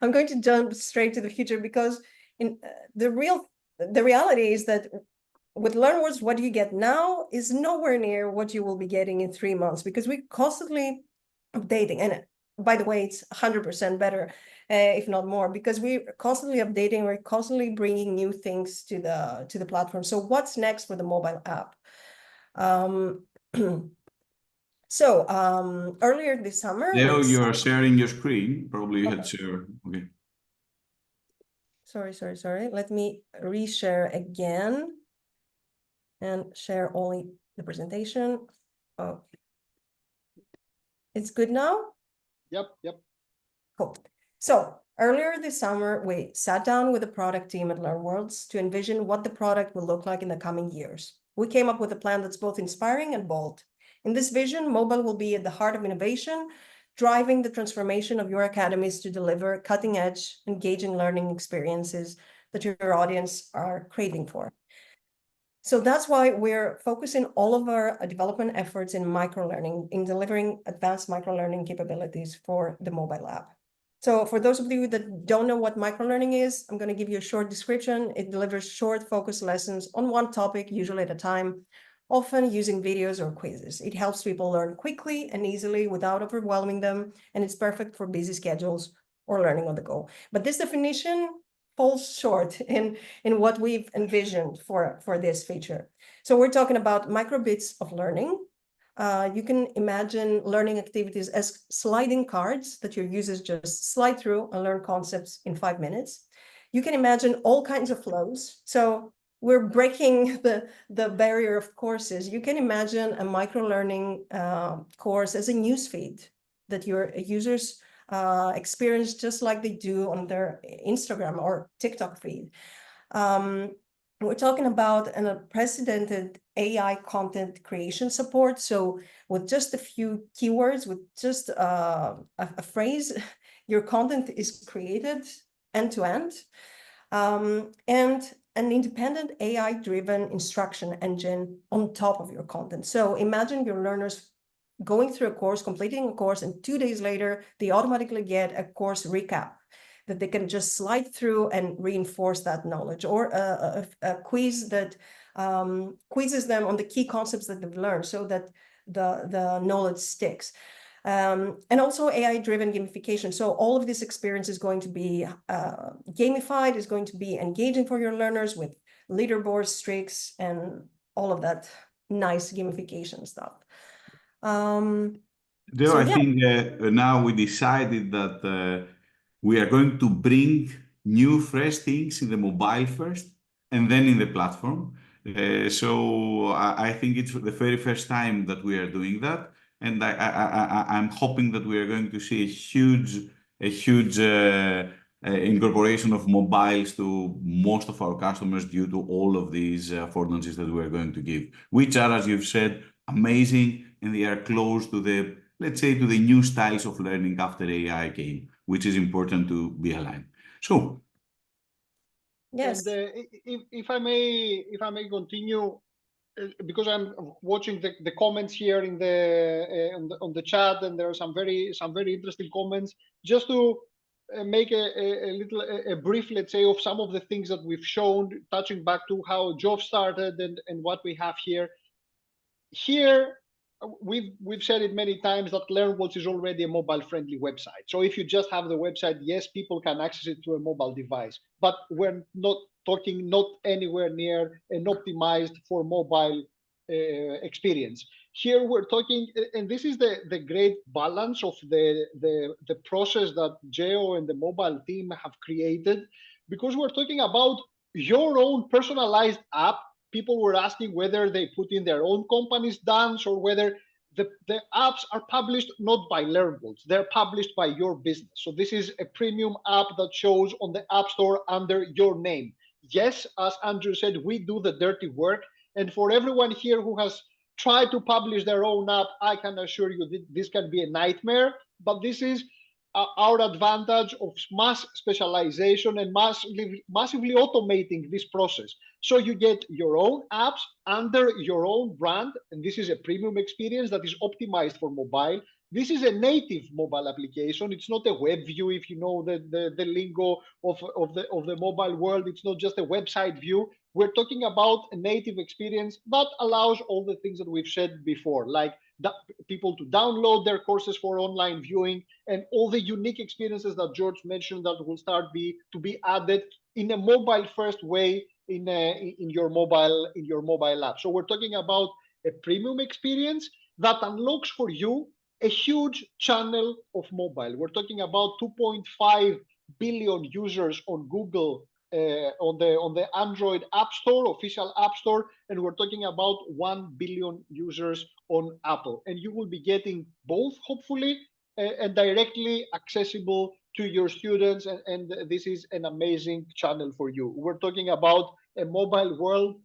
S5: I'm going to jump straight to the future because the reality is that with LearnWorlds, what you get now is nowhere near what you will be getting in 3 months, because we're constantly updating. And by the way, it's 100% better, if not more, because we're constantly updating, we're constantly bringing new things to the platform. So what's next for the mobile app? So earlier this summer,
S2: Leo, you are sharing your screen. Probably you had
S5: Okay.
S2: share. Okay.
S5: Sorry. Let me reshare again and share only the presentation. Oh, it's good now?
S1: Yep.
S5: Cool. So earlier this summer, we sat down with the product team at LearnWorlds to envision what the product will look like in the coming years. We came up with a plan that's both inspiring and bold. In this vision, mobile will be at the heart of innovation, driving the transformation of your academies to deliver cutting-edge, engaging learning experiences that your audience are craving for. So that's why we're focusing all of our development efforts in microlearning, in delivering advanced microlearning capabilities for the mobile app. So for those of you that don't know what microlearning is, I'm going to give you a short description. It delivers short, focused lessons on one topic, usually at a time, often using videos or quizzes. It helps people learn quickly and easily without overwhelming them, and it's perfect for busy schedules or learning on the go. But this definition falls short in what we've envisioned for this feature. So we're talking about micro bits of learning. You can imagine learning activities as sliding cards that your users just slide through and learn concepts in 5 minutes. You can imagine all kinds of flows. So we're breaking the barrier of courses. You can imagine a micro-learning course as a newsfeed that your users experience just like they do on their Instagram or TikTok feed. We're talking about an unprecedented AI content creation support. So with just a few keywords, with just a phrase, your content is created end to end. And an independent AI-driven instruction engine on top of your content. So imagine your learners going through a course, completing a course, and 2 days later, they automatically get a course recap that they can just slide through and reinforce that knowledge, or a quiz that quizzes them on the key concepts that they've learned so that the knowledge sticks. And also AI-driven gamification. So all of this experience is going to be gamified, is going to be engaging for your learners with leaderboards, streaks, and all of that nice gamification stuff.
S2: I think now we decided that we are going to bring new, fresh things in the mobile first, and then in the platform. So I think it's the very first time that we are doing that, and I'm hoping that we are going to see a huge incorporation of mobiles to most of our customers due to all of these affordances that we are going to give, which are, as you've said, amazing, and they are close to the, let's say, to the new styles of learning after AI came, which is important to be aligned. So,
S5: yes.
S1: And if I may continue, because I'm watching the comments here in on the chat, and there are some very interesting comments. Just to make a brief, let's say, of some of the things that we've shown, touching back to how Job started and what we have here. Here, we've said it many times that LearnWorlds is already a mobile-friendly website. So if you just have the website, yes, people can access it to a mobile device, but we're not talking not anywhere near an optimized for mobile experience. Here we're talking, and this is the great balance of the process that Geo and the mobile team have created, because we're talking about your own personalized app. People were asking whether they put in their own company's dance or whether the apps are published not by LearnWorlds, they're published by your business. So this is a premium app that shows on the App Store under your name. Yes, as Andrew said, we do the dirty work. And for everyone here who has tried to publish their own app, I can assure you that this can be a nightmare. But this is our advantage of mass specialization and massively automating this process. So you get your own apps under your own brand, and this is a premium experience that is optimized for mobile. This is a native mobile application. It's not a web view, if you know the lingo of the mobile world. It's not just a website view. We're talking about a native experience that allows all the things that we've said before, like people to download their courses for online viewing, and all the unique experiences that George mentioned that will start to be added in a mobile first way in your mobile app. So we're talking about a premium experience that unlocks for you a huge channel of mobile. We're talking about 2.5 billion users on Google, on the Android App Store, official App Store, and we're talking about 1 billion users on Apple. And you will be getting both, hopefully, and directly accessible to your students, and this is an amazing channel for you. We're talking about a mobile world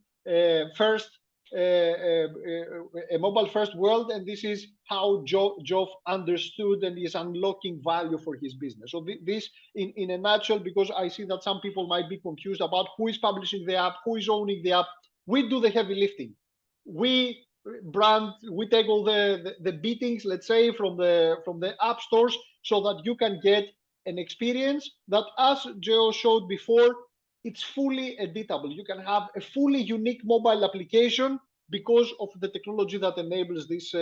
S1: first, a mobile first world, and this is how Geoff understood and is unlocking value for his business. So this in a nutshell, because I see that some people might be confused about who is publishing the app, who is owning the app. We do the heavy lifting. We take all the beatings, let's say, from the app stores, so that you can get an experience that, as Geo showed before, it's fully editable. You can have a fully unique mobile application because of the technology that enables this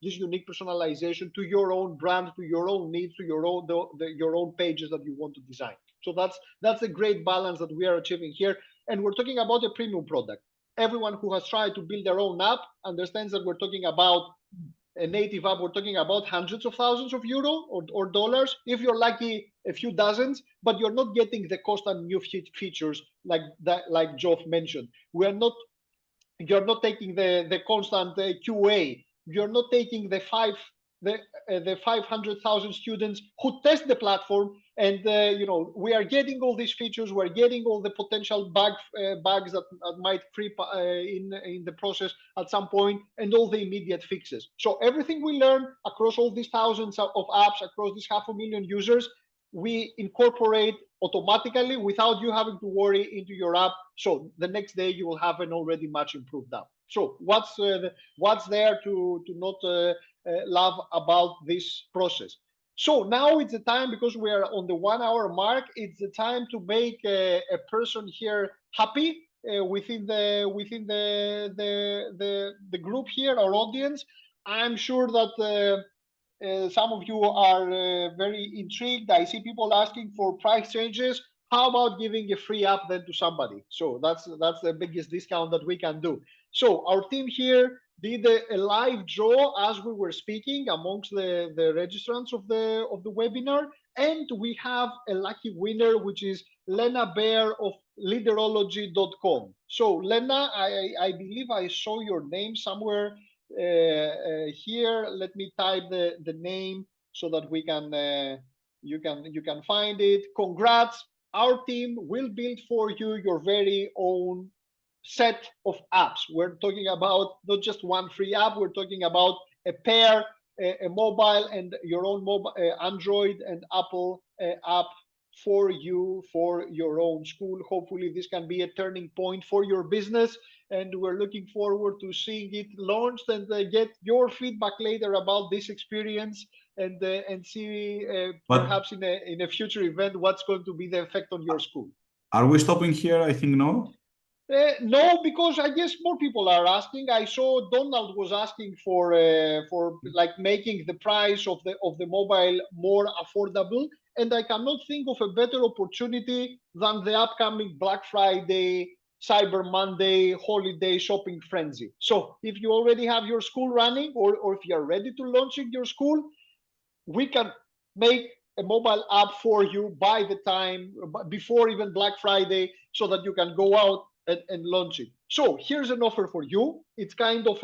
S1: unique personalization to your own brand, to your own needs, to your own pages that you want to design. So that's a great balance that we are achieving here. And we're talking about a premium product. Everyone who has tried to build their own app understands that we're talking about a native app. We're talking about hundreds of thousands of euro or dollars, if you're lucky, a few dozens, but you're not getting the constant new features like Geoff mentioned. You're not taking the constant QA. You're not taking the 500,000 students who test the platform, and we are getting all these features. We're getting all the potential bugs that might creep in the process at some point, and all the immediate fixes. So everything we learn across all these thousands of apps, across these 500,000 users, we incorporate automatically without you having to worry into your app. So the next day you will have an already much improved app. So what's there to not love about this process? So now it's the time, because we are on the 1 hour mark, it's the time to make a person here happy within the group here, our audience. I'm sure that some of you are very intrigued. I see people asking for price changes. How about giving a free app then to somebody? So that's the biggest discount that we can do. So our team here did a live draw as we were speaking amongst the registrants of the webinar, and we have a lucky winner, which is Lena Bear of leaderology.com. So Lena, I believe I saw your name somewhere here. Let me type the name so that we can you can find it. Congrats. Our team will build for you your very own set of apps. We're talking about not just one free app. We're talking about a pair, a mobile and your own mobile Android and Apple app for you, for your own school. Hopefully this can be a turning point for your business, and we're looking forward to seeing it launched and get your feedback later about this experience, and see perhaps in a future event what's going to be the effect on your school.
S2: Are we stopping here? I think no.
S1: No, because I guess more people are asking. I saw Donald was asking for like making the price of the mobile more affordable, and I cannot think of a better opportunity than the upcoming Black Friday, Cyber Monday, holiday shopping frenzy. So if you already have your school running, or if you're ready to launch in your school, we can make a mobile app for you by the time before even Black Friday, so that you can go out and launch it. So here's an offer for you. It's kind of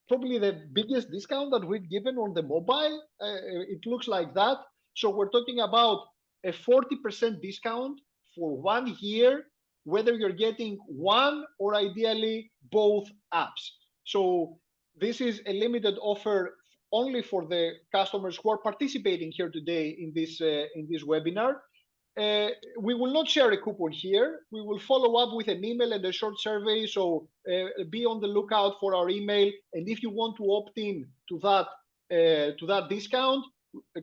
S1: probably the biggest discount that we've given on the mobile. It looks like that. So we're talking about a 40% discount for 1 year, whether you're getting one or ideally both apps. So this is a limited offer only for the customers who are participating here today in this webinar. We will not share a coupon here. We will follow up with an email and a short survey. So be on the lookout for our email. And if you want to opt in to that discount,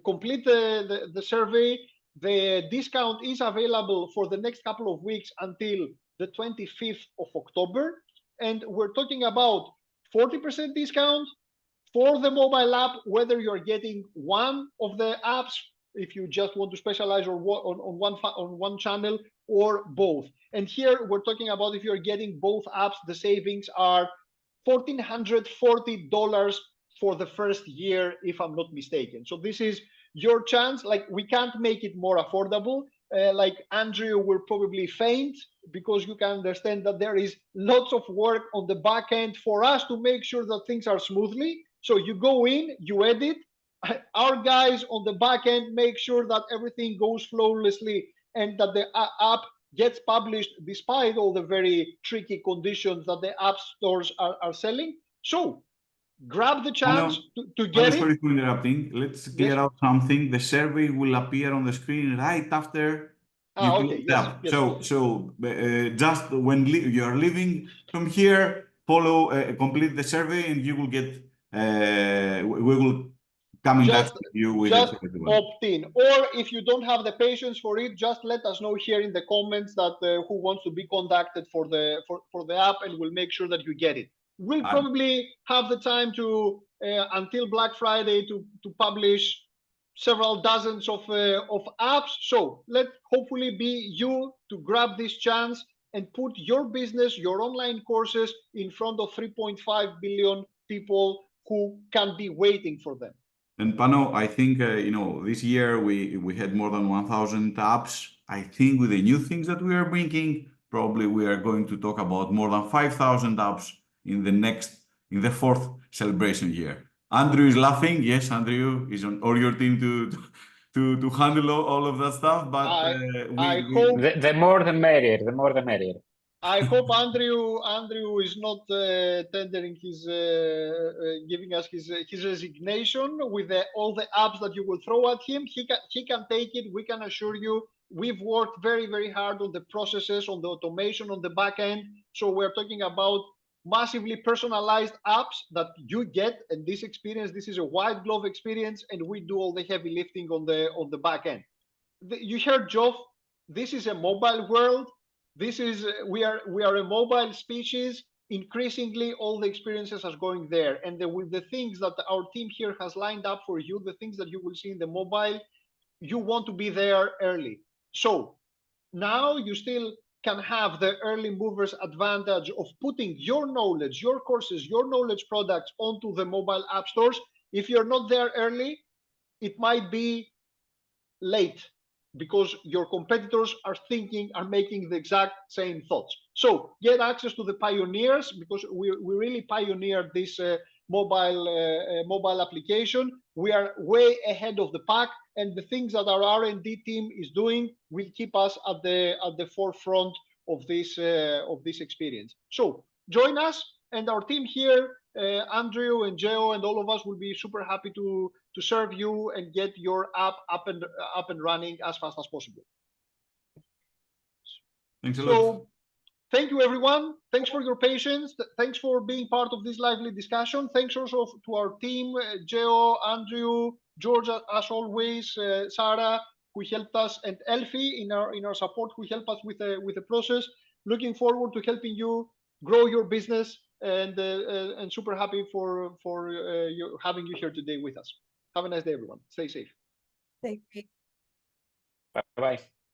S1: complete the survey. The discount is available for the next couple of weeks until the 25th of October. And we're talking about 40% discount for the mobile app, whether you're getting one of the apps, if you just want to specialize on one channel, or both. And here we're talking about if you're getting both apps, the savings are $1,440 for the first year, if I'm not mistaken. So this is your chance. Like, we can't make it more affordable. Like Andrew will probably faint, because you can understand that there is lots of work on the back end for us to make sure that things are smoothly. So you go in, you edit, our guys on the back end make sure that everything goes flawlessly and that the app gets published despite all the very tricky conditions that the app stores are selling. So grab the chance to get it.
S2: Sorry for interrupting. Let's clear out something. The survey will appear on the screen right after you close the app. So just when you are leaving from here, complete the survey, and you will get. We will come in touch with you with
S1: just opt in. Or if you don't have the patience for it, just let us know here in the comments that who wants to be contacted for the app, and we'll make sure that you get it. We'll probably have the time to until Black Friday to publish several dozens of apps. So let hopefully be you to grab this chance and put your business, your online courses in front of 3.5 billion people who can be waiting for them.
S2: And Pano, I think this year we had more than 1,000 apps. I think with the new things that we are bringing, probably we are going to talk about more than 5,000 apps in the fourth celebration year. Andrew is laughing. Yes, Andrew is on your team to handle all of that stuff. But
S1: I hope
S6: the more the merrier. The more the merrier.
S1: I hope Andrew is not tendering his giving us his resignation with all the apps that you will throw at him. He can take it. We can assure you. We've worked very, very hard on the processes, on the automation, on the back end. So we're talking about massively personalized apps that you get, and this is a white glove experience, and we do all the heavy lifting on the back end. You heard Geoff. This is a mobile world. We are a mobile species. Increasingly, all the experiences are going there, and with the things that our team here has lined up for you, the things that you will see in the mobile, you want to be there early. So now you still can have the early movers advantage of putting your knowledge, your courses, your knowledge products onto the mobile app stores. If you're not there early, it might be late, because your competitors are making the exact same thoughts. So get access to the pioneers, because we really pioneered this mobile application. We are way ahead of the pack, and the things that our R&D team is doing will keep us at the forefront of this experience. So join us, and our team here, Andrew and Geo and all of us, will be super happy to serve you and get your app up and running as fast as possible.
S2: Thanks a lot.
S1: Thank you, everyone. Thanks for your patience. Thanks for being part of this lively discussion. Thanks also to our team, Geo, Andrew, George, as always, Sarah, who helped us, and Elfie in our support, who helped us with the process. Looking forward to helping you grow your business, and super happy for having you here today with us. Have a nice day, everyone. Stay safe.
S3: Thank you.
S6: Bye-bye.